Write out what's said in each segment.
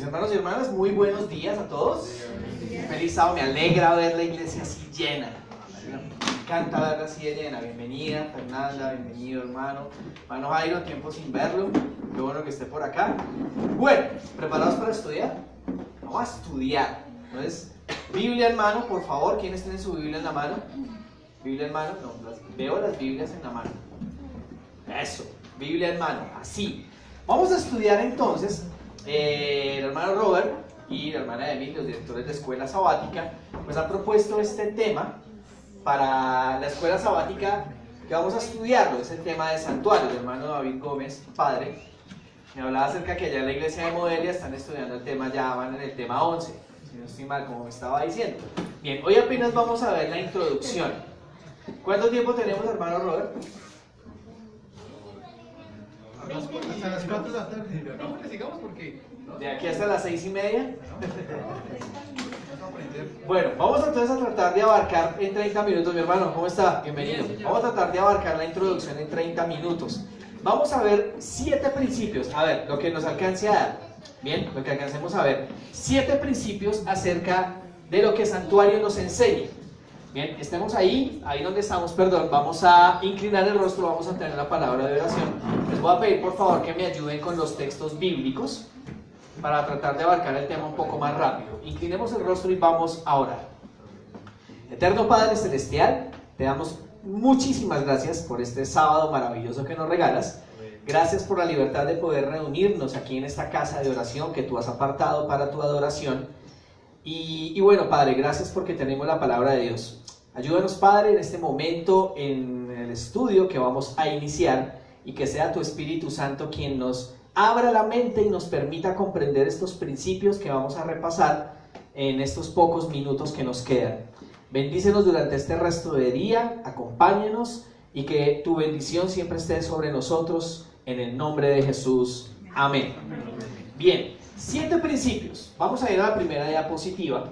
hermanos y hermanas, muy buenos días a todos. Feliz sábado, me alegra ver la iglesia así llena. Me encanta verla así de llena. Bienvenida Fernanda, bienvenido hermano. Hermano Jairo, tiempo sin verlo. Qué bueno que esté por acá. Bueno, ¿preparados para estudiar? Vamos a estudiar. Entonces, Biblia en mano, por favor. ¿Quiénes tienen su Biblia en la mano? ¿Biblia en mano? No, veo las Biblias en la mano. Eso, Biblia en mano, así. Vamos a estudiar entonces, el hermano Robert y la hermana Emily, los directores de escuela sabática, pues han propuesto este tema para la escuela sabática que vamos a estudiarlo, es el tema de santuario. El hermano David Gómez, padre, me hablaba acerca que allá en la iglesia de Modelia están estudiando el tema, ya van en el tema 11, si no estoy mal, como me estaba diciendo. Bien, hoy apenas vamos a ver la introducción. ¿Cuánto tiempo tenemos, hermano Robert? Hasta las 4 de la tarde. No, pues sigamos porque... ¿De aquí hasta las 6:30? Bueno, vamos entonces a tratar de abarcar en 30 minutos, mi hermano, ¿cómo está? Bienvenido. Vamos a tratar de abarcar la introducción en 30 minutos. Vamos a ver 7 principios, a ver, lo que nos alcance a dar. Bien, lo que alcancemos a ver. 7 principios acerca de lo que Santuario nos enseña. Bien, estemos ahí donde estamos, perdón, vamos a inclinar el rostro, vamos a tener la palabra de oración. Les voy a pedir por favor que me ayuden con los textos bíblicos para tratar de abarcar el tema un poco más rápido. Inclinemos el rostro y vamos a orar. Eterno Padre Celestial, te damos muchísimas gracias por este sábado maravilloso que nos regalas. Gracias por la libertad de poder reunirnos aquí en esta casa de oración que tú has apartado para tu adoración. Y bueno, Padre, gracias porque tenemos la palabra de Dios. Ayúdanos, Padre, en este momento, en el estudio que vamos a iniciar, y que sea tu Espíritu Santo quien nos abra la mente y nos permita comprender estos principios que vamos a repasar en estos pocos minutos que nos quedan. Bendícenos durante este resto de día, acompáñenos, y que tu bendición siempre esté sobre nosotros, en el nombre de Jesús. Amén. Bien, 7 principios. Vamos a ir a la primera diapositiva.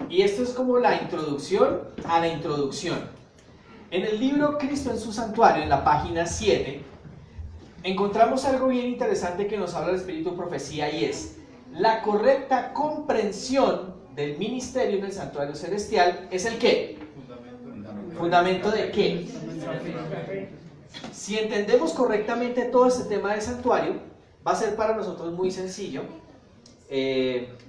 Y esto es como la introducción a la introducción. En el libro Cristo en su Santuario, en la página 7, encontramos algo bien interesante que nos habla el Espíritu de Profecía, y es la correcta comprensión del ministerio en el Santuario Celestial. ¿Es el qué? ¿Fundamento de qué? Si entendemos correctamente todo este tema del santuario, va a ser para nosotros muy sencillo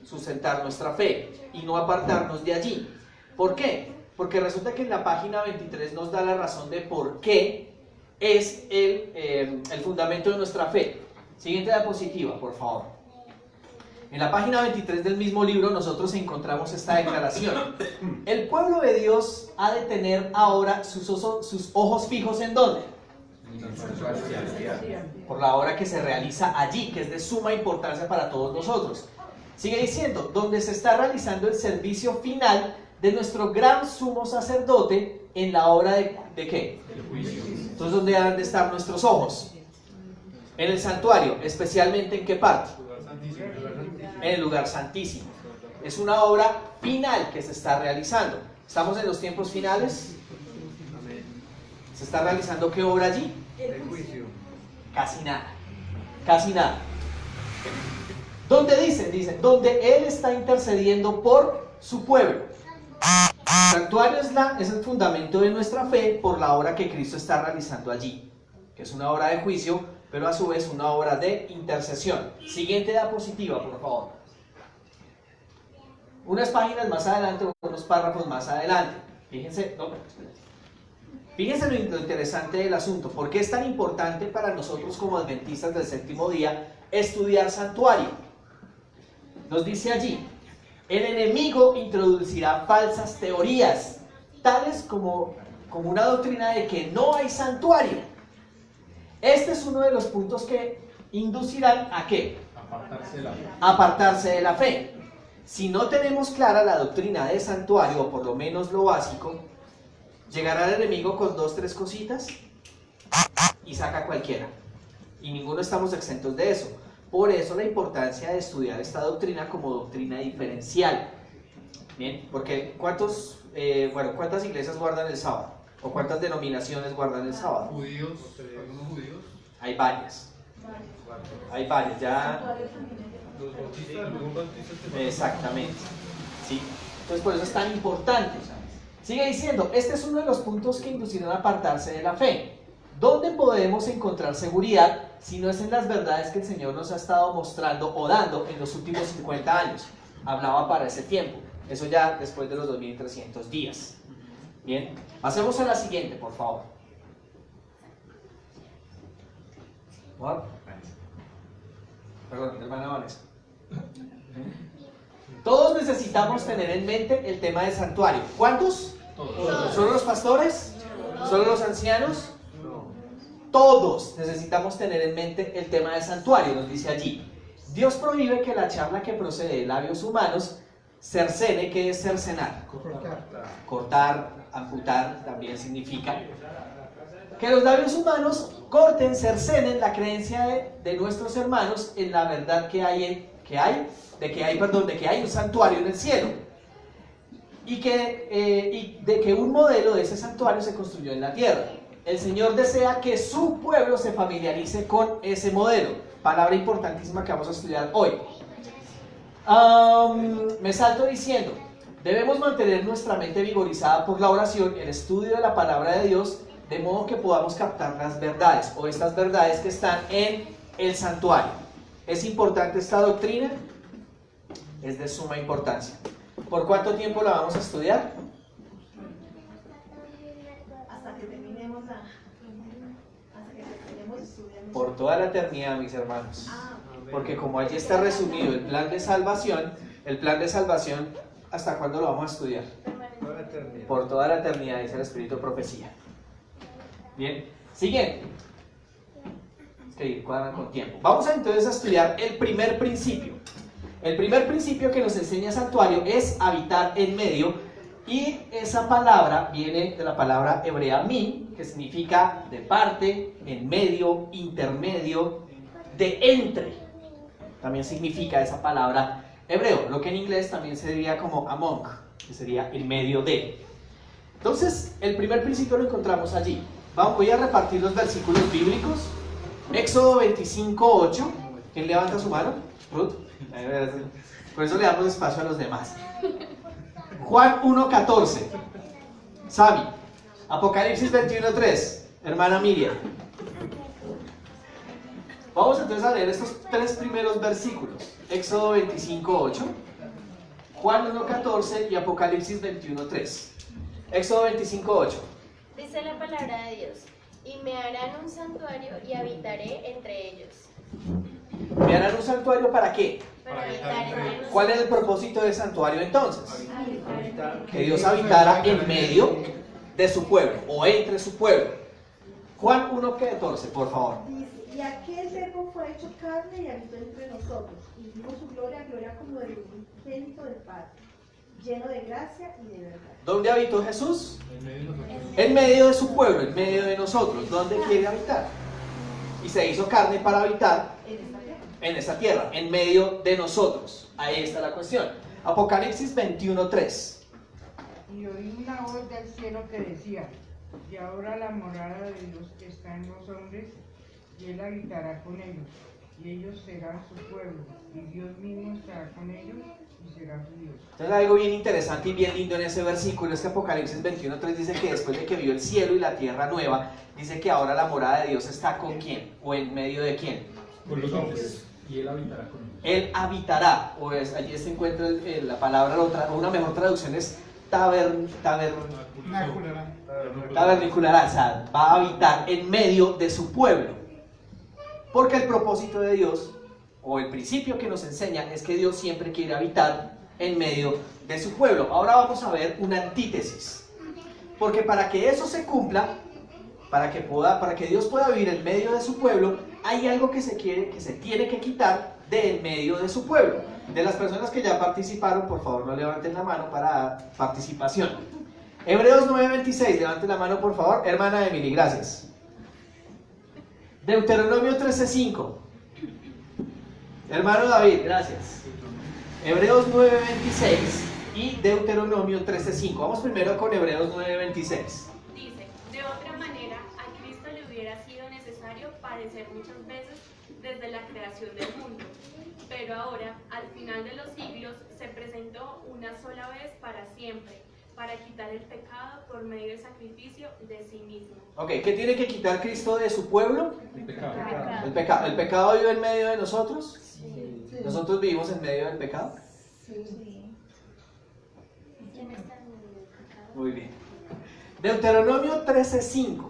sustentar nuestra fe y no apartarnos de allí. ¿Por qué? Porque resulta que en la página 23 nos da la razón de por qué es el fundamento de nuestra fe. Siguiente diapositiva, por favor. En la página 23 del mismo libro nosotros encontramos esta declaración. El pueblo de Dios ha de tener ahora sus ojos fijos ¿en dónde? Por la obra que se realiza allí, que es de suma importancia para todos nosotros. Sigue diciendo, donde se está realizando el servicio final de nuestro gran sumo sacerdote en la obra de ¿qué? El juicio. Entonces, ¿dónde han de estar nuestros ojos? En el santuario, especialmente ¿en qué parte? En el lugar santísimo. Es una obra final que se está realizando. ¿Estamos en los tiempos finales? ¿Se está realizando qué obra allí? El juicio. Casi nada. Casi nada. ¿Dónde dicen? Donde Él está intercediendo por su pueblo. El santuario es el fundamento de nuestra fe por la obra que Cristo está realizando allí, que es una obra de juicio, pero a su vez una obra de intercesión. Siguiente diapositiva, por favor. Unas páginas más adelante, unos párrafos más adelante. Fíjense, fíjense lo interesante del asunto. ¿Por qué es tan importante para nosotros como adventistas del séptimo día estudiar santuario? Nos dice allí, el enemigo introducirá falsas teorías, tales como una doctrina de que no hay santuario. Este es uno de los puntos que inducirán ¿a qué? Apartarse de la fe. Si no tenemos clara la doctrina de santuario, o por lo menos lo básico, llegará el enemigo con 2, 3 cositas y saca cualquiera. Y ninguno estamos exentos de eso. Por eso la importancia de estudiar esta doctrina como doctrina diferencial. Bien, porque ¿cuántas iglesias guardan el sábado? ¿O cuántas denominaciones guardan el sábado? Judíos, algunos judíos. Hay varias. Hay varias, ya Exactamente. ¿Sí? Entonces por eso es tan importante. Sigue diciendo, este es uno de los puntos que inducirán a apartarse de la fe. ¿Dónde podemos encontrar seguridad si no es en las verdades que el Señor nos ha estado mostrando o dando en los últimos 50 años? Hablaba para ese tiempo. Eso ya después de los 2300 días. Bien, pasemos a la siguiente, por favor. Perdón, hermana Vanessa. Todos necesitamos tener en mente el tema del santuario. ¿Cuántos? Todos. ¿Solo los pastores? ¿Solo los ancianos? Todos necesitamos tener en mente el tema del santuario, nos dice allí. Dios prohíbe que la charla que procede de labios humanos cercene, ¿qué es cercenar? Cortar, amputar, también significa que los labios humanos corten, cercenen la creencia de nuestros hermanos en la verdad que hay un santuario en el cielo y de que un modelo de ese santuario se construyó en la tierra. El Señor desea que su pueblo se familiarice con ese modelo, palabra importantísima que vamos a estudiar hoy. Me salto diciendo, debemos mantener nuestra mente vigorizada por la oración y el estudio de la palabra de Dios, de modo que podamos captar las verdades o estas verdades que están en el santuario. ¿Es importante esta doctrina? Es de suma importancia. ¿Por cuánto tiempo la vamos a estudiar? Hasta que terminemos estudiando. Por toda la eternidad, mis hermanos. Porque como allí está resumido el plan de salvación, ¿hasta cuándo lo vamos a estudiar? Por toda la eternidad, dice el Espíritu de Profecía. Bien, siguiente. Es que ir cuadran con tiempo. Vamos entonces a estudiar el primer principio. El primer principio que nos enseña santuario es habitar en medio, y esa palabra viene de la palabra hebrea min, que significa de parte, en medio, intermedio, de entre. También significa esa palabra hebreo, lo que en inglés también se diría como among, que sería en medio de. Entonces, el primer principio lo encontramos allí. Voy a repartir los versículos bíblicos. Éxodo 25:8. ¿Quién levanta su mano? Ruth. Por eso le damos espacio a los demás. Juan 1:14. Sami. Apocalipsis 21:3. Hermana Miriam. Vamos entonces a leer estos tres primeros versículos. Éxodo 25:8, Juan 1:14 y Apocalipsis 21:3. Éxodo 25:8. Dice la palabra de Dios: y me harán un santuario y habitaré entre ellos. ¿Me harán un santuario para qué? Para habitar entre ellos. ¿Cuál es el propósito del santuario entonces? Que Dios habitara en medio de su pueblo o entre su pueblo. Juan 1:14, por favor. Y aquel verbo fue hecho carne y habitó entre nosotros, y vimos su gloria, gloria como del unigénito del Padre, lleno de gracia y de verdad. ¿Dónde habitó Jesús? En medio de su pueblo, en medio de nosotros. ¿Dónde quiere habitar? Y se hizo carne para habitar en esta tierra, en medio de nosotros. Ahí está la cuestión. Apocalipsis 21:3. Y oí una voz del cielo que decía: y ahora la morada de Dios está en los hombres, y Él habitará con ellos, y ellos serán su pueblo, y Dios mismo estará con ellos, y será su Dios. Entonces algo bien interesante y bien lindo en ese versículo es que Apocalipsis 21:3 dice que después de que vio el cielo y la tierra nueva, dice que ahora la morada de Dios está con quién, o en medio de quién. Con los hombres. Y Él habitará con ellos. Él habitará, o allí se encuentra la palabra, o una mejor traducción es taberniculará, o sea, va a habitar en medio de su pueblo. Porque el propósito de Dios, o el principio que nos enseña, es que Dios siempre quiere habitar en medio de su pueblo. Ahora vamos a ver una antítesis. Porque para que eso se cumpla, para que Dios pueda vivir en medio de su pueblo, hay algo que se tiene que quitar de en medio de su pueblo. De las personas que ya participaron, por favor no levanten la mano para participación. Hebreos 9:26, levanten la mano por favor. Hermana Emily, gracias. Deuteronomio 13:5. Hermano David, gracias. Hebreos 9:26 y Deuteronomio 13:5. Vamos primero con Hebreos 9:26. Dice: de otra manera, a Cristo le hubiera sido necesario padecer muchas veces desde la creación del mundo. Pero ahora, al final de los siglos, se presentó una sola vez para siempre, para quitar el pecado por medio del sacrificio de sí mismo. Ok, ¿qué tiene que quitar Cristo de su pueblo? El pecado. El pecado. ¿El pecado vive en medio de nosotros? Sí. ¿Nosotros vivimos en medio del pecado? Sí. ¿Quién está en el pecado? Muy bien. Deuteronomio 13:5.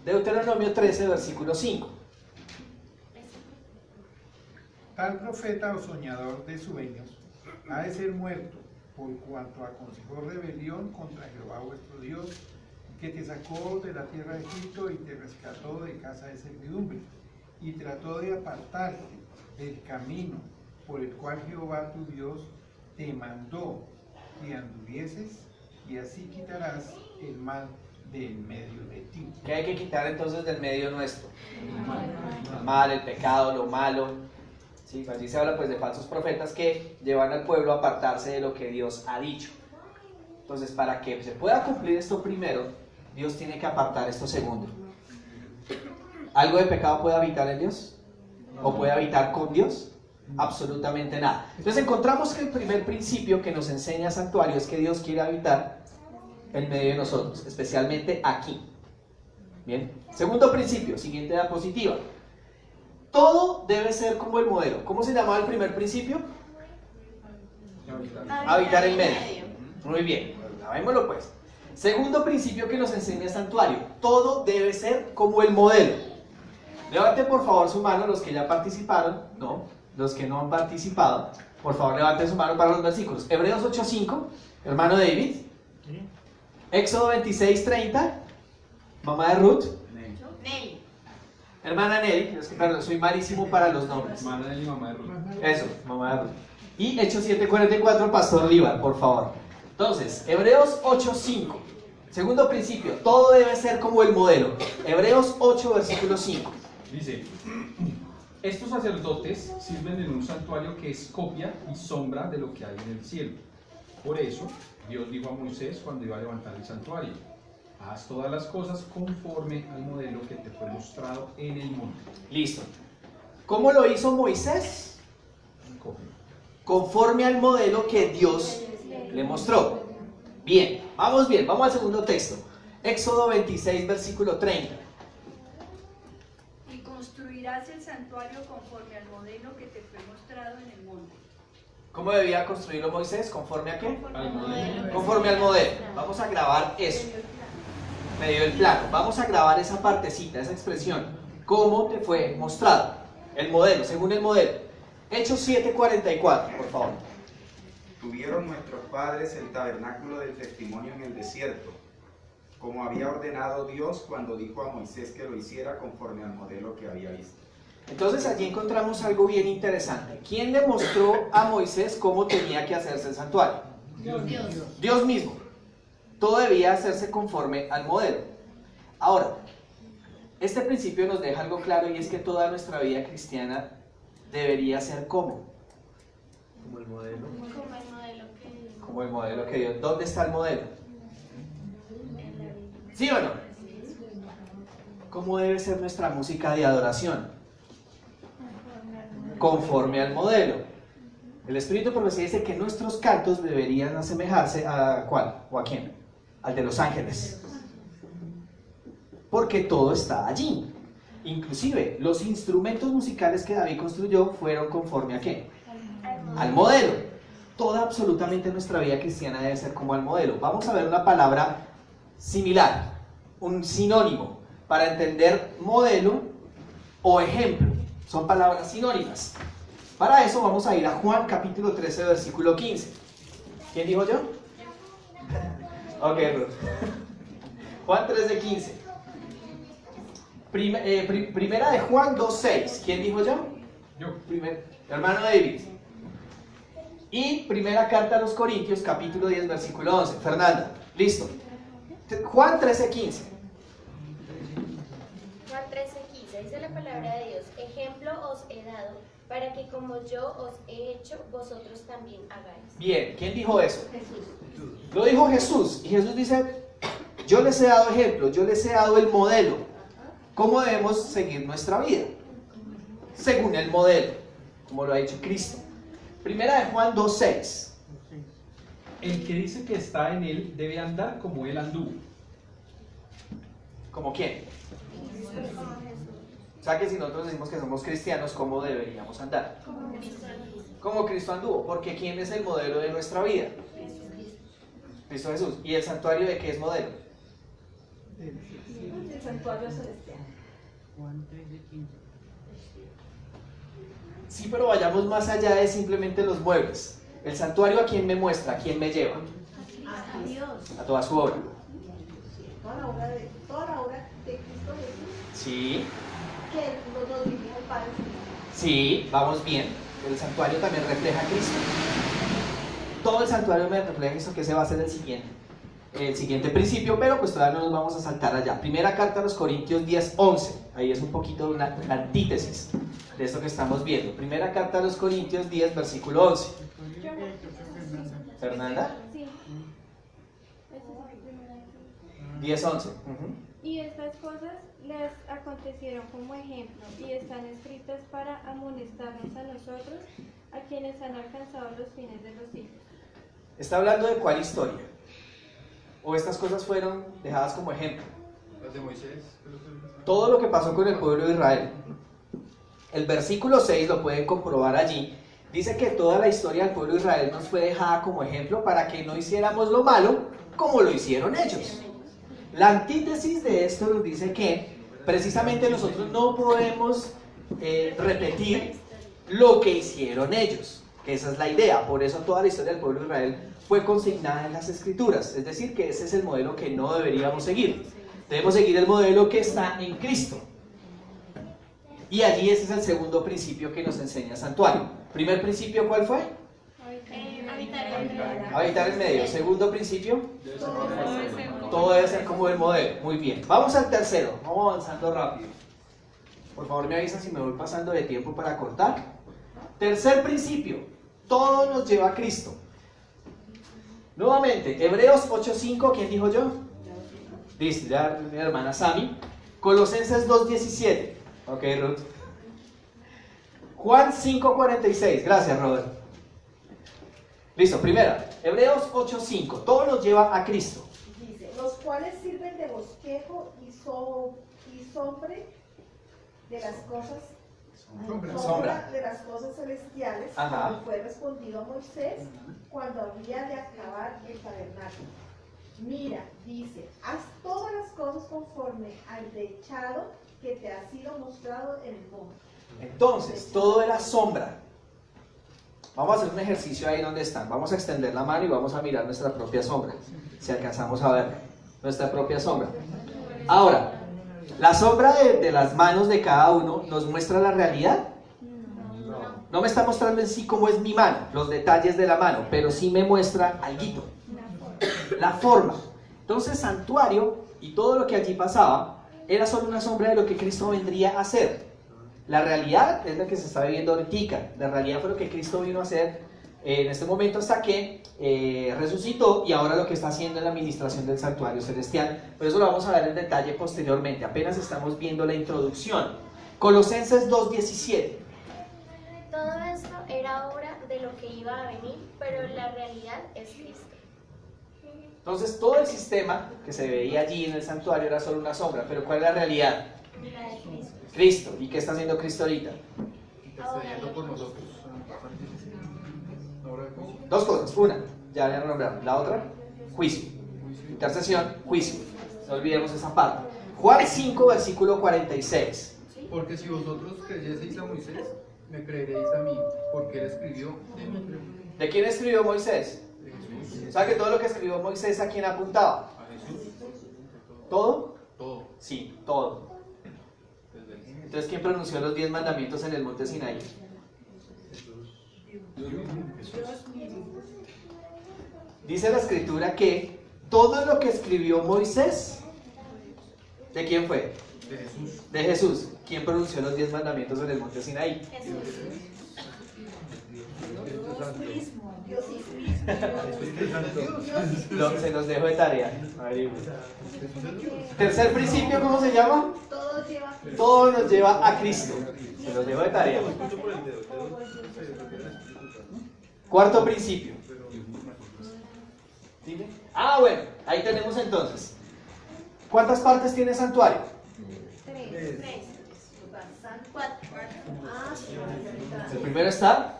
Deuteronomio 13, versículo 5. Tal profeta o soñador de sueños ha de ser muerto, por cuanto aconsejó rebelión contra Jehová vuestro Dios, que te sacó de la tierra de Egipto y te rescató de casa de servidumbre, y trató de apartarte del camino por el cual Jehová tu Dios te mandó que anduvieses, y así quitarás el mal de en medio de ti. ¿Qué hay que quitar entonces del medio nuestro? El mal, el pecado, lo malo. Sí, allí se habla pues de falsos profetas que llevan al pueblo a apartarse de lo que Dios ha dicho. Entonces, para que se pueda cumplir esto primero, Dios tiene que apartar esto segundo. ¿Algo de pecado puede habitar en Dios? ¿O puede habitar con Dios? Absolutamente nada. Entonces encontramos que el primer principio que nos enseña Santuario es que Dios quiere habitar en medio de nosotros, especialmente aquí. Bien. Segundo principio, siguiente diapositiva. Todo debe ser como el modelo. ¿Cómo se llamaba el primer principio? Habitar en medio. Muy bien, llamémoslo pues. Segundo principio que nos enseña Santuario. Todo debe ser como el modelo. Levanten por favor su mano los que ya participaron, no, los que no han participado. Por favor levanten su mano para los versículos. Hebreos 8:5, hermano David. Éxodo 26:30, mamá de Ruth. Nelly. Hermana Nelly, es que perdón, soy malísimo para los nombres. Hermana de mi mamá de Ruth. Eso, mamá de Ruth. Y Hechos 7:44, Pastor Líbar, por favor. Entonces, Hebreos 8:5. Segundo principio, todo debe ser como el modelo. Hebreos 8, versículo 5. Dice, estos sacerdotes sirven en un santuario que es copia y sombra de lo que hay en el cielo. Por eso, Dios dijo a Moisés cuando iba a levantar el santuario, haz todas las cosas conforme al modelo que te fue mostrado en el monte. Listo. ¿Cómo lo hizo Moisés? Copia. Conforme al modelo que Dios le mostró. Bien, vamos al segundo texto. Éxodo 26, versículo 30. Y construirás el santuario conforme al modelo que te fue mostrado en el monte. ¿Cómo debía construirlo Moisés? ¿Conforme a qué? Al modelo. Conforme al modelo. Vamos a grabar eso. Medio del plano. Vamos a grabar esa partecita, esa expresión. ¿Cómo te fue mostrado? El modelo, según el modelo. Hechos 7:44, por favor. Tuvieron nuestros padres el tabernáculo del testimonio en el desierto, como había ordenado Dios cuando dijo a Moisés que lo hiciera conforme al modelo que había visto. Entonces allí encontramos algo bien interesante. ¿Quién le mostró a Moisés cómo tenía que hacerse el santuario? Dios mismo. Todo debía hacerse conforme al modelo. Ahora, este principio nos deja algo claro y es que toda nuestra vida cristiana debería ser como el modelo. Como el modelo que Dios. ¿Dónde está el modelo? ¿Sí o no? ¿Cómo debe ser nuestra música de adoración? Conforme al modelo. El Espíritu Profecía dice que nuestros cantos deberían asemejarse a ¿cuál? ¿O a quién? Al de los ángeles. Porque todo está allí. Inclusive los instrumentos musicales que David construyó fueron conforme a qué? Al modelo. Toda absolutamente nuestra vida cristiana debe ser como al modelo. Vamos a ver una palabra similar, un sinónimo para entender modelo o ejemplo. Son palabras sinónimas. Para eso vamos a ir a Juan capítulo 13, versículo 15. ¿Quién dijo yo? Ok, Ruth. Juan 13, 15. Primera de Juan 2:6. ¿Quién dijo yo? Yo. Hermano David. Y primera carta a los Corintios, capítulo 10, versículo 11. Fernanda, listo. Juan 13:15. Juan 13:15, dice la palabra de Dios, ejemplo os he dado, para que como yo os he hecho, vosotros también hagáis. Bien, ¿quién dijo eso? Jesús. Lo dijo Jesús. Y Jesús dice, yo les he dado ejemplo, yo les he dado el modelo. ¿Cómo debemos seguir nuestra vida? Según el modelo. como lo ha dicho Cristo. Primera de Juan 2:6. El que dice que está en él debe andar como él anduvo. ¿Como quién? O sea que si nosotros decimos que somos cristianos, ¿cómo deberíamos andar? Como Cristo anduvo, porque ¿quién es el modelo de nuestra vida? Cristo Jesús. ¿Y el santuario de qué es modelo? El santuario celestial. Juan 13:15. Sí, pero vayamos más allá de simplemente los muebles. El santuario, ¿a quién me muestra? ¿A quién me lleva? A Dios. A toda su obra. Toda la obra de Cristo Jesús, Sí, que nos dirige al Padre. sí, vamos bien. El santuario también refleja a Cristo. Todo el santuario me refleja eso, que ese va a ser el siguiente principio, pero pues todavía no nos vamos a saltar allá. Primera carta a los Corintios 10:11. Ahí es un poquito una antítesis de esto que estamos viendo. Primera carta a los Corintios 10, versículo 11. ¿Fernanda? Sí. Esa es la primera vez. 10:11. Y estas cosas les acontecieron como ejemplo y están escritas para amonestarnos a nosotros, a quienes han alcanzado los fines de los siglos. ¿Está hablando de cuál historia? ¿O estas cosas fueron dejadas como ejemplo? Las de Moisés. Todo lo que pasó con el pueblo de Israel. El versículo 6, lo pueden comprobar allí, dice que toda la historia del pueblo de Israel nos fue dejada como ejemplo para que no hiciéramos lo malo como lo hicieron ellos. La antítesis de esto nos dice que precisamente nosotros no podemos repetir lo que hicieron ellos, que esa es la idea. Por eso toda la historia del pueblo de Israel fue consignada en las Escrituras, es decir, que ese es el modelo que no deberíamos seguir. Debemos seguir el modelo que está en Cristo. Y allí ese es el segundo principio que nos enseña el santuario. Primer principio, ¿cuál fue? Habitar en medio. Segundo principio, todo debe ser como el modelo. Muy bien. Vamos al tercero. Vamos avanzando rápido. Por favor, me avisan si me voy pasando de tiempo para cortar. Tercer principio. Todo nos lleva a Cristo. Nuevamente, Hebreos 8:5. ¿Quién dijo yo? Dice ya mi hermana Sami. Colosenses 2:17. Ok, Ruth. Juan 5:46. Gracias, Robert. Listo, primera. Hebreos 8:5. Todo nos lleva a Cristo. Dice, los cuales sirven de bosquejo y sombre de las cosas sombra de las cosas celestiales, Ajá. como fue respondido a Moisés cuando había de acabar el tabernáculo. Mira, dice, haz todas las cosas conforme al dechado que te ha sido mostrado en el monte. Entonces, todo era sombra. Vamos a hacer un ejercicio ahí donde están. Vamos a extender la mano y vamos a mirar nuestra propia sombra. Si alcanzamos a ver nuestra propia sombra. Ahora, ¿la sombra de las manos de cada uno nos muestra la realidad? No me está mostrando en sí cómo es mi mano, los detalles de la mano, pero sí me muestra alguito. La forma. Entonces, santuario y todo lo que allí pasaba era solo una sombra de lo que Cristo vendría a hacer. La realidad es la que se está viviendo ahorita. La realidad fue lo que Cristo vino a hacer en este momento hasta que resucitó, y ahora lo que está haciendo en la administración del santuario celestial. Pero eso lo vamos a ver en detalle posteriormente. Apenas estamos viendo la introducción. Colosenses 2:17. Todo esto era obra de lo que iba a venir, pero la realidad es Cristo. Entonces todo el sistema que se veía allí en el santuario era solo una sombra. Pero ¿cuál es la realidad? La de Cristo. Cristo. ¿Y qué está haciendo Cristo ahorita? Intercediendo por nosotros. Dos cosas. Una, ya habían nombrado. La otra, juicio. Intercesión, juicio. No olvidemos esa parte. Juan 5, versículo 46. Porque si vosotros creyeseis a Moisés, me creeréis a mí, porque él escribió de mí. ¿De quién escribió Moisés? De Jesús. O sea que todo lo que escribió Moisés, ¿a quién apuntaba? A Jesús. ¿Todo? Todo. Sí, todo. Desde el cielo. Entonces, ¿quién pronunció los 10 mandamientos en el monte Sinaí? Dice la escritura que todo lo que escribió Moisés, ¿de quién fue? De Jesús. De Jesús. ¿Quién pronunció los 10 mandamientos en el monte Sinaí? Jesús. Se los dejo de tarea. Tercer principio, ¿cómo se llama? Todo lleva a Cristo. Todo nos lleva a Cristo. Se los dejo de tarea. Cuarto principio. ¿Dime? Ah, bueno, ahí tenemos entonces. ¿Cuántas partes tiene el santuario? 3. 4. El primero está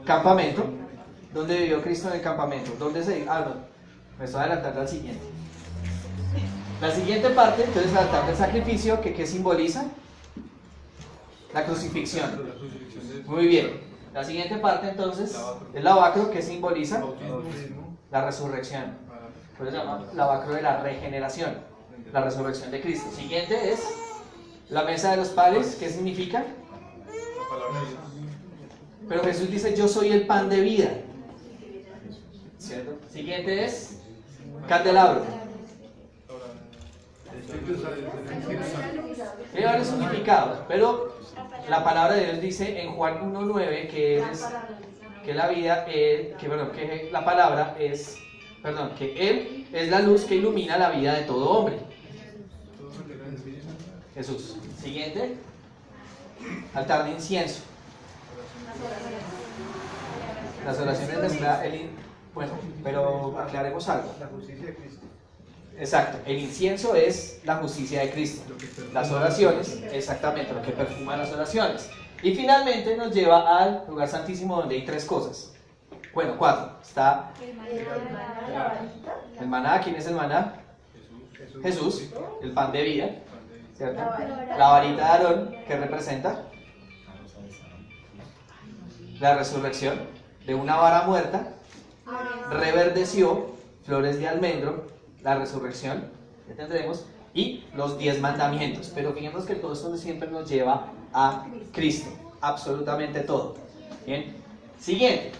campamento. ¿Dónde vivió Cristo en el campamento? ¿Dónde se... Ah, no. Me estoy adelantando al siguiente. La siguiente parte, entonces, el altar del sacrificio, que ¿qué simboliza? La crucifixión. Muy bien. La siguiente parte, entonces, el lavacro, que simboliza la resurrección. Por eso se llama lavacro de la regeneración, la resurrección de Cristo. Siguiente es la mesa de los panes, ¿qué significa? Pero Jesús dice, yo soy el pan de vida. ¿Cierto? Siguiente es candelabro. Tiene varios significados, pero la palabra de Dios dice en Juan 1:9 que la vida, que la palabra es, que Él es la luz que ilumina la vida de todo hombre. Jesús. Siguiente, altar de incienso. Las oraciones bueno, pero aclaremos algo. La justicia de Cristo. Exacto, el incienso es la justicia de Cristo. Las oraciones, exactamente, lo que perfuma las oraciones. Y finalmente nos lleva al lugar santísimo donde hay 3 cosas. Bueno, 4. Está el maná. ¿Quién es el maná? Jesús, el pan de vida, ¿cierto? La varita de Aarón, que representa la resurrección de una vara muerta, reverdeció, flores de almendro, la resurrección, ya tendremos, y los 10 mandamientos. Pero fijemos que todo esto siempre nos lleva a Cristo, absolutamente todo. Bien, siguiente,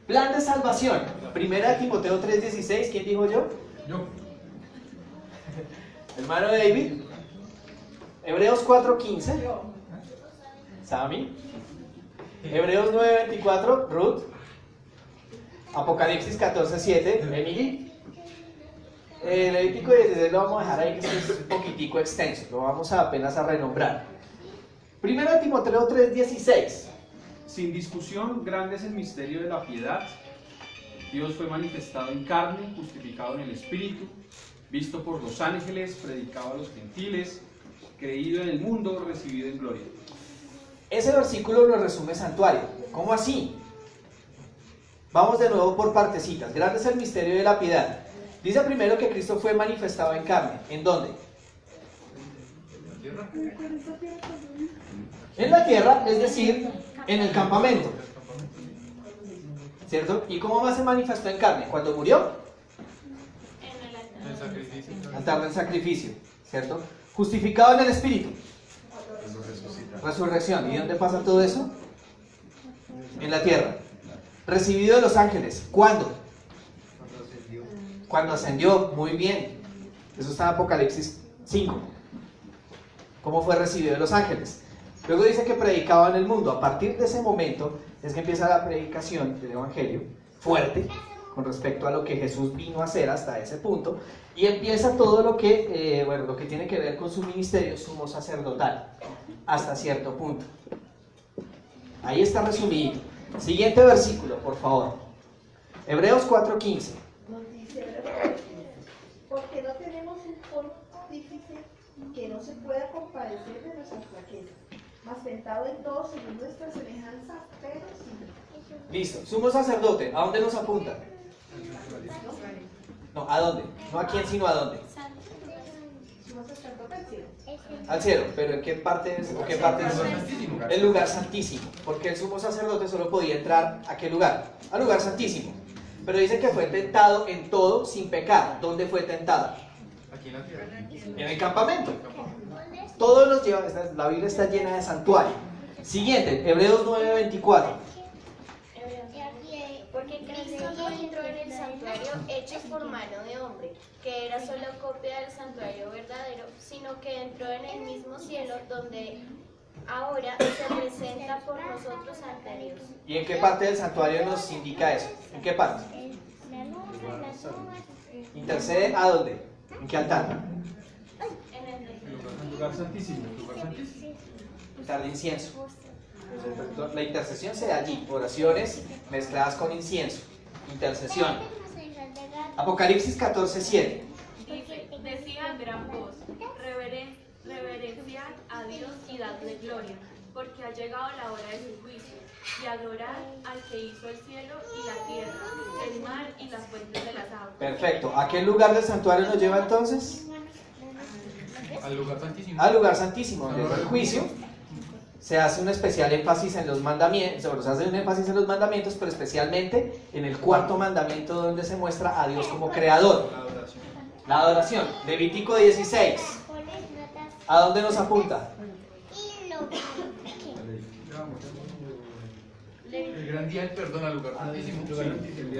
plan de salvación. Primera de Timoteo 3:16, ¿quién dijo yo? Yo. Hermano David. Hebreos 4:15. Sami. Hebreos 9:24, Ruth. Apocalipsis 14:7, Emily. Levítico 16 lo vamos a dejar ahí, que es un poquitico extenso, lo vamos apenas a renombrar. Primero de Timoteo 3:16. Sin discusión, grande es el misterio de la piedad. Dios fue manifestado en carne, justificado en el Espíritu, visto por los ángeles, predicado a los gentiles, creído en el mundo, recibido en gloria. Ese versículo lo resume santuario. ¿Cómo así? Vamos de nuevo por partecitas. Grande es el misterio de la piedad. Dice primero que Cristo fue manifestado en carne. ¿En dónde? En la tierra, es decir, en el campamento. ¿Cierto? ¿Y cómo más se manifestó en carne? ¿Cuando murió? En el altar. Altar del sacrificio. ¿Cierto? Justificado en el Espíritu. Resurrección. ¿Y dónde pasa todo eso? En la tierra. Recibido de los ángeles. ¿Cuándo? Cuando ascendió. Muy bien. Eso está en Apocalipsis 5. ¿Cómo fue recibido de los ángeles? Luego dice que predicaba en el mundo. A partir de ese momento es que empieza la predicación del Evangelio fuerte con respecto a lo que Jesús vino a hacer hasta ese punto, y empieza todo lo que, lo que tiene que ver con su ministerio sumo sacerdotal hasta cierto punto. Ahí está resumido. Siguiente versículo, por favor. Hebreos 4:15. Nos dice, porque no tenemos un pontífice que no se pueda compadecer de nuestras flaquezas, mas tentado en todo según nuestra semejanza, pero sin. Listo. Sumo sacerdote, ¿a dónde nos apunta? No, ¿a dónde? No a quién, sino a dónde. Sumo sacerdote al cielo. Al cielo, pero ¿en qué parte es? ¿O qué parte es? El lugar santísimo. Porque el sumo sacerdote solo podía entrar ¿a qué lugar? Al lugar santísimo. Pero dice que fue tentado en todo sin pecar. ¿Dónde fue tentado? Aquí en la tierra. En el campamento. Todos los llevan, la Biblia está llena de santuario. Siguiente, Hebreos 9:24. Porque Cristo no entró en el santuario hecho por mano de hombre, que era solo copia del santuario verdadero, sino que entró en el mismo cielo donde ahora se presenta por nosotros ante Dios. ¿Y en qué parte del santuario nos indica eso? ¿En qué parte? ¿Intercede a dónde? ¿En qué altar? El lugar santísimo. Altar de incienso. La intercesión se da allí, oraciones mezcladas con incienso, intercesión. Apocalipsis 14:7. Dice, decía en gran voz, reverenciad a Dios y dadle gloria, porque ha llegado la hora de su juicio, y adorad al que hizo el cielo y la tierra, el mar y las fuentes de las aguas. Perfecto. ¿A qué lugar del santuario nos lleva entonces? Al lugar santísimo. Al lugar santísimo, donde es el juicio. Se hace un especial énfasis en los mandamientos, se hace un énfasis en los mandamientos, pero especialmente en el cuarto mandamiento donde se muestra a Dios como creador. La adoración. La adoración. Levítico 16. ¿A dónde nos apunta? El gran día del perdón al lugar santísimo.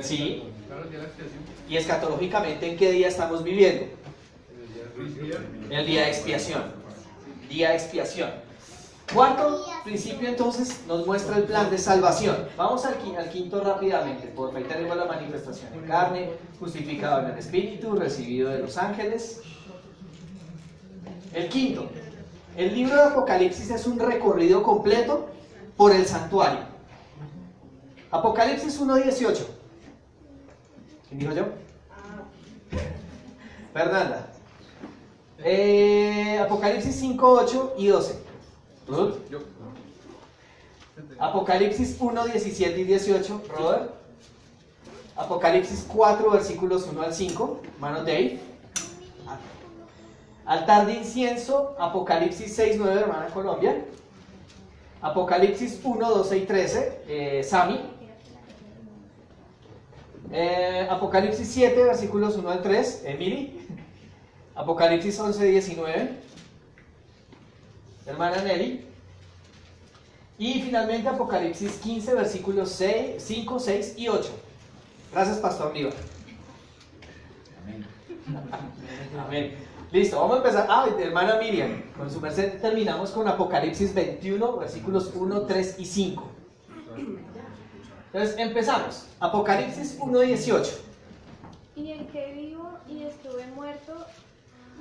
Sí. Claro, el día de la expiación. Y escatológicamente, ¿en qué día estamos viviendo? El día de expiación. Día de expiación. Cuarto principio entonces nos muestra el plan de salvación. Vamos al quinto rápidamente. Por ahí tenemos la manifestación en carne, justificado en el Espíritu, recibido de los ángeles. El quinto. El libro de Apocalipsis es un recorrido completo por el santuario. Apocalipsis 1:18. ¿Quién dijo yo? Fernanda. Apocalipsis 5:8 y 12. Ruth. Yo. Apocalipsis 1:17 y 18. Robert. Apocalipsis 4, versículos 1 al 5. Hermano Dave. Altar de incienso. Apocalipsis 6:9, hermana Colombia. Apocalipsis 1, 12 y 13. Sami. Apocalipsis 7, versículos 1 al 3. Emily. Apocalipsis 11, 19. Hermana Nelly. Y finalmente Apocalipsis 15, versículos 5, 6 y 8. Gracias, Pastor Niva. Amén. Listo, vamos a empezar. Hermana Miriam, con su merced terminamos con Apocalipsis 21, versículos 1, 3 y 5. Entonces empezamos. Apocalipsis 1:18. Y en que vivo y estuve muerto,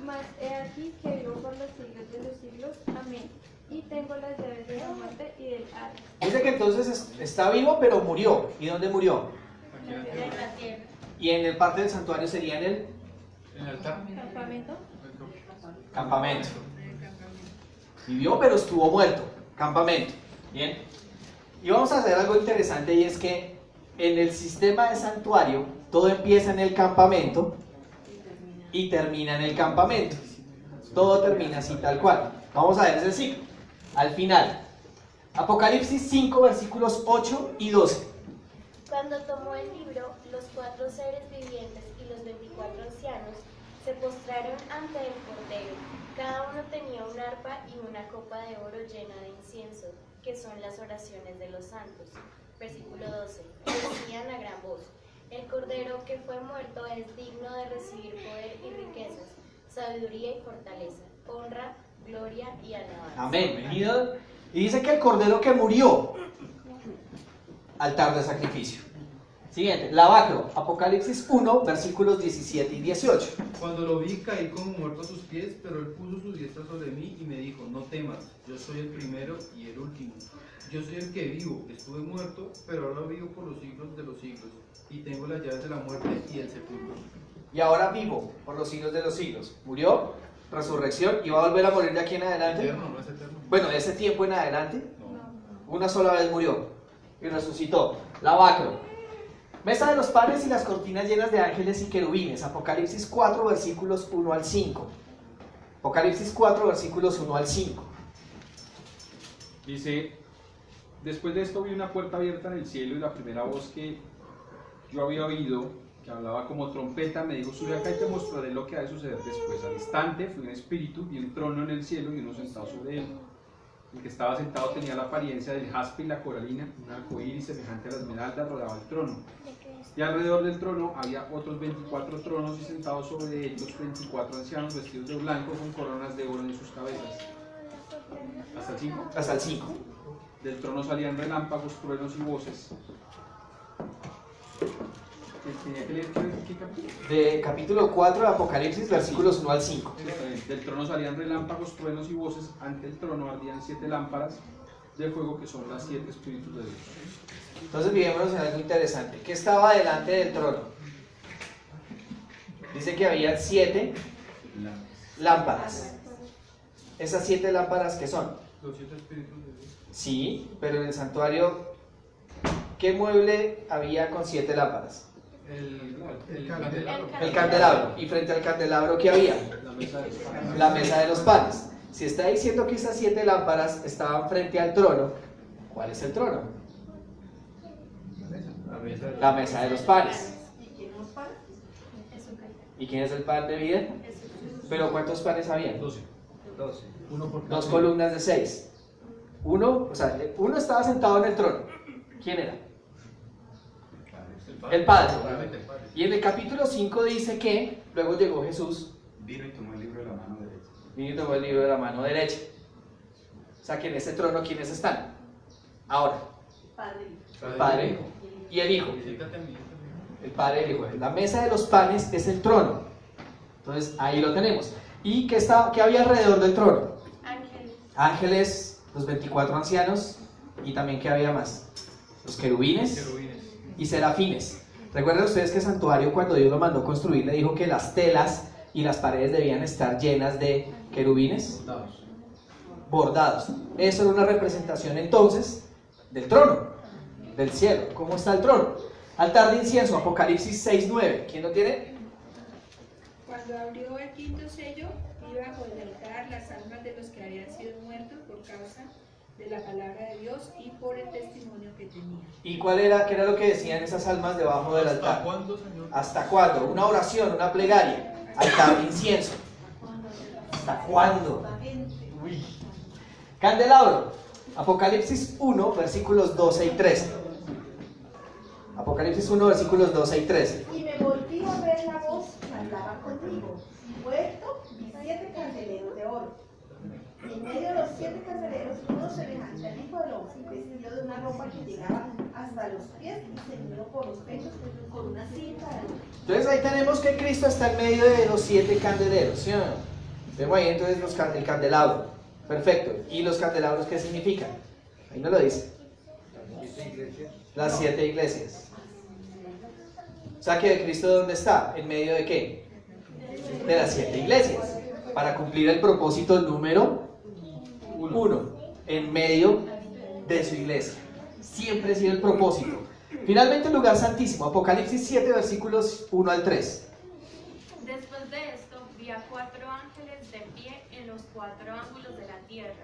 mas he aquí que vivo por los siglos de los siglos. Amén. Y tengo las llaves de la muerte y del Hades. Dice que entonces está vivo, pero murió. ¿Y dónde murió? Aquí en la En tierra. la tierra. Y en el parte del santuario sería en el En el altar. ¿Campamento? campamento. Vivió, pero estuvo muerto. Campamento. Bien. Y vamos a hacer algo interesante, y es que en el sistema de santuario todo empieza en el campamento y termina en el campamento. Todo termina así tal cual. Vamos a ver ese ciclo. Al final, Apocalipsis 5, versículos 8 y 12. Cuando tomó el libro, los 4 seres vivientes y los 24 ancianos se postraron ante el Cordero. Cada uno tenía un arpa y una copa de oro llena de incienso, que son las oraciones de los santos. Versículo 12. Decían a gran voz: el Cordero que fue muerto es digno de recibir poder y riquezas, sabiduría y fortaleza, honra, gloria y alabanza. Amén. Y dice que el cordero que murió, altar de sacrificio. Siguiente, lavacro, Apocalipsis 1, versículos 17 y 18. Cuando lo vi, caí como muerto a sus pies, pero él puso su diestra sobre mí y me dijo: no temas, yo soy el primero y el último. Yo soy el que vivo, estuve muerto, pero ahora vivo por los siglos de los siglos, y tengo las llaves de la muerte y del sepulcro. Y ahora vivo por los siglos de los siglos. Murió, resurrección, y va a volver a morir de aquí en adelante. Eterno, no es eterno. Bueno, de ese tiempo en adelante, No. una sola vez murió y resucitó. Lavacro. Mesa de los panes y las cortinas llenas de ángeles y querubines. Apocalipsis 4, versículos 1 al 5. Apocalipsis 4, versículos 1 al 5. Dice: después de esto vi una puerta abierta en el cielo, y la primera voz que yo había oído, que hablaba como trompeta, me dijo: sube acá y te mostraré lo que ha de suceder después. Al instante fui un espíritu, vi un trono en el cielo y uno sentado sobre él. El que estaba sentado tenía la apariencia del jaspe y la coralina, un arcoíris semejante a la esmeralda rodeaba el trono. Y alrededor del trono había otros 24 tronos, y sentados sobre ellos 24 ancianos vestidos de blanco con coronas de oro en sus cabezas. ¿Hasta el 5? Hasta el 5. Del trono salían relámpagos, truenos y voces. ¿Tenía que leer qué capítulo? De capítulo 4 de Apocalipsis, versículos 1 al 5. Del trono salían relámpagos, truenos y voces. Ante el trono ardían 7 lámparas, de fuego, que son las 7 espíritus de Dios. Entonces fijémonos en algo interesante. ¿Qué estaba delante del trono? Dice que había 7 lámparas. ¿Esas 7 lámparas qué son? Los 7 espíritus de Dios. Sí, pero en el santuario, ¿qué mueble había con 7 lámparas? El candelabro. El candelabro. ¿Y frente al candelabro qué había? La mesa de los panes. La mesa de los panes. Si está diciendo que esas 7 lámparas estaban frente al trono, ¿cuál es el trono? La mesa de los panes. ¿Y quién los panes? ¿Y quién es el pan de vida? ¿Pero cuántos panes había? 12. Uno por cada 2 columnas de 6. Uno estaba sentado en el trono. ¿Quién era? El Padre. Y en el capítulo 5 dice que luego llegó Jesús. Vino y tomó el libro de la mano derecha. Vino y tomó el libro de la mano derecha. O sea que en ese trono, ¿quiénes están? Ahora, Padre. el Padre y el Hijo. El Padre y el Hijo. La mesa de los panes es el trono. Entonces ahí lo tenemos. ¿Y qué había alrededor del trono? Ángeles. Ángeles, los 24 ancianos. Y también ¿qué había más? Los querubines y serafines. Recuerden ustedes que el santuario, cuando Dios lo mandó construir, le dijo que las telas y las paredes debían estar llenas de querubines bordados. Eso era una representación entonces del trono, del cielo. ¿Cómo está el trono? Altar de incienso, Apocalipsis 6:9. ¿Quién lo tiene? Cuando abrió el quinto sello, iba bajo el altar las almas de los que habían sido muertos por causa de la palabra de Dios y por el testimonio que tenían. ¿Y qué era lo que decían esas almas debajo del altar? ¿Hasta cuándo, Señor? ¿Hasta cuándo? Una oración, una plegaria. Altar de incienso. ¿Hasta cuándo? Uy. Candelabro. Apocalipsis 1, versículos 12 y 13. Apocalipsis 1, versículos 12 y 13. Y me volví a ver la voz que hablaba conmigo. Y vuelto, vi 7 candeleros de oro. Y en medio de los 7 candeleros, uno semejante al Hijo del Hombre, vestido de una ropa que llegaba hasta los pies y ceñido por los pechos con una cinta de oro. Entonces ahí tenemos que Cristo está en medio de los 7 candeleros, ¿sí o no? Vemos ahí entonces el candelabro. Perfecto. ¿Y los candelabros qué significan? Ahí no lo dice. Las 7 iglesias. O sea que Cristo ¿dónde está? ¿En medio de qué? De las 7 iglesias. Para cumplir el propósito número 1. En medio de su iglesia. Siempre ha sido el propósito. Finalmente el lugar santísimo. Apocalipsis 7, versículos 1 al 3. Después de esto vi a 4 ángeles de pie en los 4 ángulos de la tierra,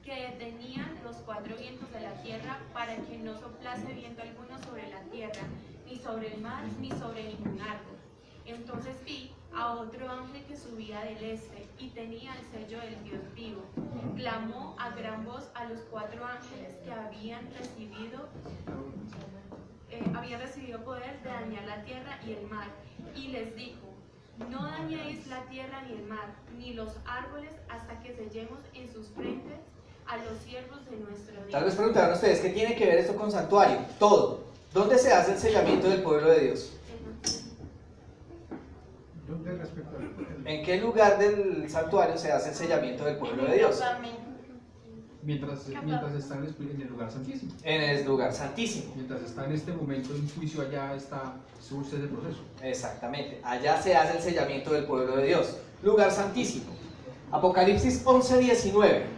que detenían los 4 vientos de la tierra para que no soplase viento alguno sobre la tierra, ni sobre el mar, ni sobre ningún árbol. Entonces vi a otro ángel que subía del este y tenía el sello del Dios vivo. Clamó a gran voz a los 4 ángeles que habían recibido poder de dañar la tierra y el mar, y les dijo: no dañéis la tierra ni el mar, ni los árboles, hasta que sellemos en sus frentes a los siervos de nuestro Dios. Tal vez preguntarán ustedes, ¿qué tiene que ver esto con santuario? Todo. ¿Dónde se hace el sellamiento del pueblo de Dios? ¿Dónde respecto al pueblo? ¿En qué lugar del santuario se hace el sellamiento del pueblo de Dios? Mientras está en el lugar santísimo. En el lugar santísimo. Mientras está en este momento en juicio, allá está ese proceso. Exactamente. Allá se hace el sellamiento del pueblo de Dios. Lugar santísimo. Apocalipsis 11:19. Entonces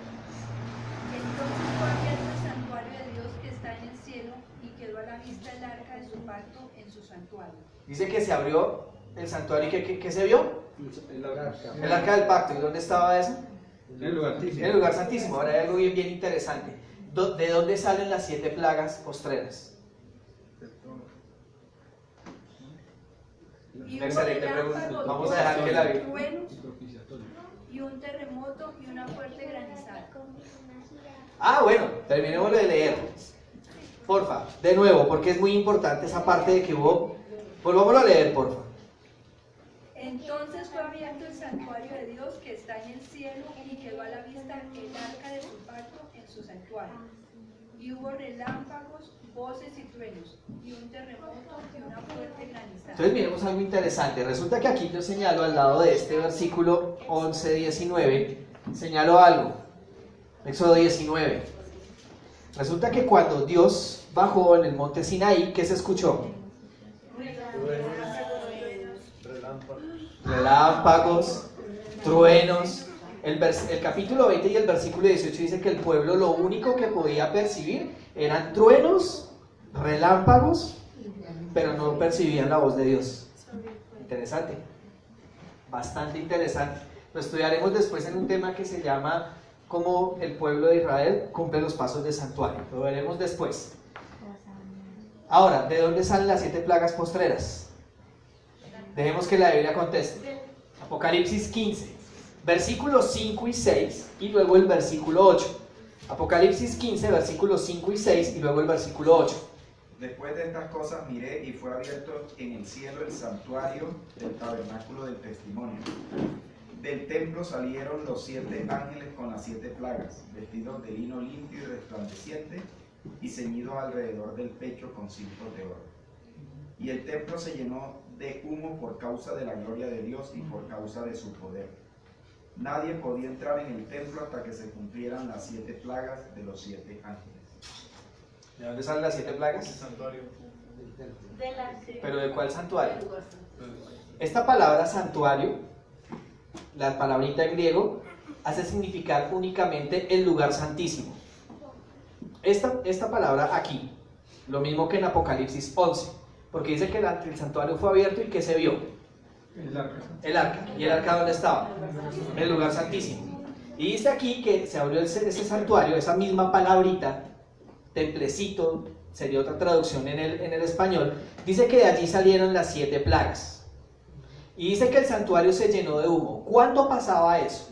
fue abierto el santuario de Dios que está en el cielo y quedó a la vista el arca de su pacto en su santuario. Dice que se abrió el santuario y ¿qué se vio? El arca del pacto. ¿Y dónde estaba eso? En el lugar santísimo. En el lugar santísimo. Ahora hay algo bien interesante. ¿De dónde salen las 7 plagas postreras? Y hubo Excelente pregunta. relámpagos, Vamos a dejar que la voces, vi. truenos, y un terremoto y una fuerte granizada. Ah, bueno, terminemos de leer. Porfa, de nuevo, porque es muy importante esa parte de que hubo. Volvámoslo a leer, porfa. Entonces fue abierto el santuario de Dios que está en el cielo y quedó a la vista el arca de su pacto en su santuario. Y hubo relámpagos, voces y truenos, y un terremoto y una fuerte granizada. Entonces miremos algo interesante. Resulta que aquí yo señalo al lado de este versículo 11:19, señalo algo. Éxodo 19. Resulta que cuando Dios bajó en el monte Sinaí, ¿qué se escuchó? Relámpagos, truenos. El capítulo 20 y el versículo 18 dice que el pueblo lo único que podía percibir eran truenos, relámpagos, pero no percibían la voz de Dios. Interesante, bastante interesante. Lo estudiaremos después en un tema que se llama cómo el pueblo de Israel cumple los pasos del santuario. Lo veremos después. Ahora, ¿de dónde salen las 7 plagas postreras? Dejemos que la Biblia conteste. Apocalipsis 15, versículos 5 y 6, y luego el versículo 8. Apocalipsis 15, versículos 5 y 6, y luego el versículo 8. Después de estas cosas miré y fue abierto en el cielo el santuario del tabernáculo del testimonio. Del templo salieron los 7 ángeles con las 7 plagas, vestidos de lino limpio y resplandeciente, y ceñidos alrededor del pecho con cintos de oro. Y el templo se llenó de humo por causa de la gloria de Dios y por causa de su poder. Nadie podía entrar en el templo hasta que se cumplieran las 7 plagas de los 7 ángeles. ¿De dónde salen las 7 plagas? El santuario. ¿Pero de cuál santuario? Esta palabra santuario, la palabrita en griego, hace significar únicamente el lugar santísimo. Esta palabra aquí, lo mismo que en Apocalipsis 11, porque dice que el santuario fue abierto y que se vio El arca. el arca. ¿Y el arca dónde estaba? En el lugar santísimo. Y dice aquí que se abrió ese santuario, esa misma palabrita, templecito, sería otra traducción en el español, dice que de allí salieron las 7 plagas. Y dice que el santuario se llenó de humo. ¿Cuándo pasaba eso?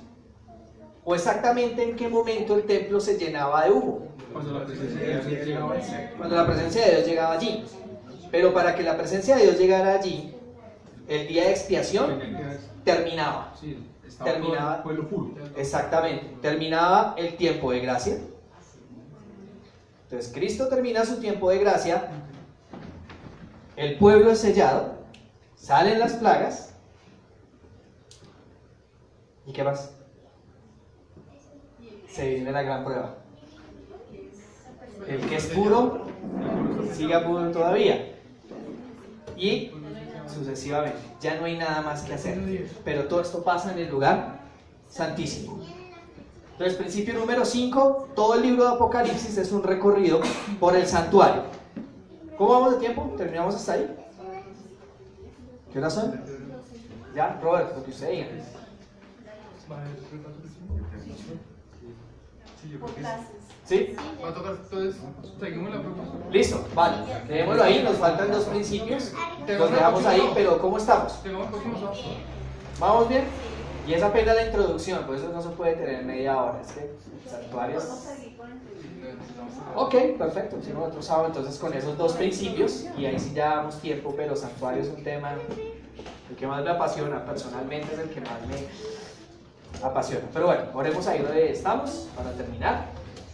¿O exactamente en qué momento el templo se llenaba de humo? Cuando la presencia de Dios llegaba allí. Cuando la presencia de Dios llegaba allí. Pero para que la presencia de Dios llegara allí, el día de expiación terminaba. Sí, estaba Terminaba. todo el pueblo puro. Exactamente. Terminaba el tiempo de gracia. Entonces Cristo termina su tiempo de gracia, el pueblo es sellado, salen las plagas, ¿y qué más? Se viene la gran prueba. El que es puro, siga puro todavía. Y sucesivamente, ya no hay nada más que hacer. Pero todo esto pasa en el lugar santísimo. Entonces, principio número 5, todo el libro de Apocalipsis es un recorrido por el santuario. ¿Cómo vamos de tiempo? ¿Terminamos hasta ahí? ¿Qué horas son? ¿Ya? Robert, lo que usted diga. ¿Sí? Va a tocar, entonces, seguimos la próxima. Listo, vale. Dejémoslo ahí, nos faltan 2 principios. Los dejamos ahí, pero ¿cómo estamos? Tengamos el próximo sábado. ¿Vamos bien? Y es apenas la introducción, por eso no se puede tener media hora. Es que santuarios. Ok, perfecto. Hicimos otro sábado entonces con esos 2 principios y ahí sí ya damos tiempo, pero santuario es un tema el que más me apasiona, personalmente es el que más me apasiona. Pero bueno, oremos ahí donde estamos para terminar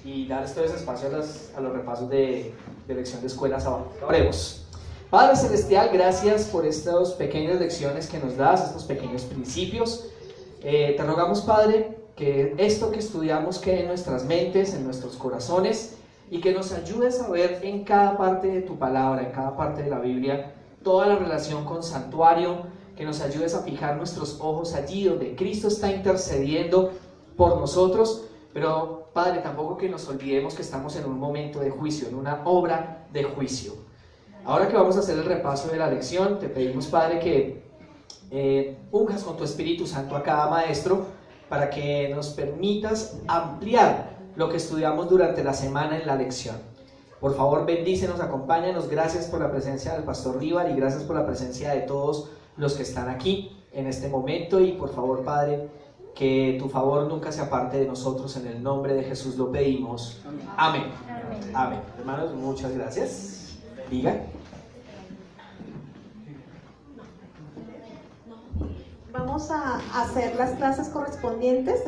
y dar todo ese espacio a los repasos de lección de escuela sabática. Oremos. Padre Celestial, gracias por estas pequeñas lecciones que nos das, estos pequeños principios. Te rogamos, Padre, que esto que estudiamos quede en nuestras mentes, en nuestros corazones, y que nos ayudes a ver en cada parte de tu palabra, en cada parte de la Biblia, toda la relación con santuario, que nos ayudes a fijar nuestros ojos allí donde Cristo está intercediendo por nosotros, pero, Padre, tampoco que nos olvidemos que estamos en un momento de juicio, en una obra de juicio. Ahora que vamos a hacer el repaso de la lección, te pedimos, Padre, que unjas con tu Espíritu Santo a cada maestro para que nos permitas ampliar lo que estudiamos durante la semana en la lección. Por favor, bendícenos, acompáñanos. Gracias por la presencia del pastor Rival y gracias por la presencia de todos los que están aquí en este momento. Y por favor, Padre, que tu favor nunca se aparte de nosotros. En el nombre de Jesús lo pedimos. Amén. Amén. Hermanos, muchas gracias. Diga. Vamos a hacer las clases correspondientes.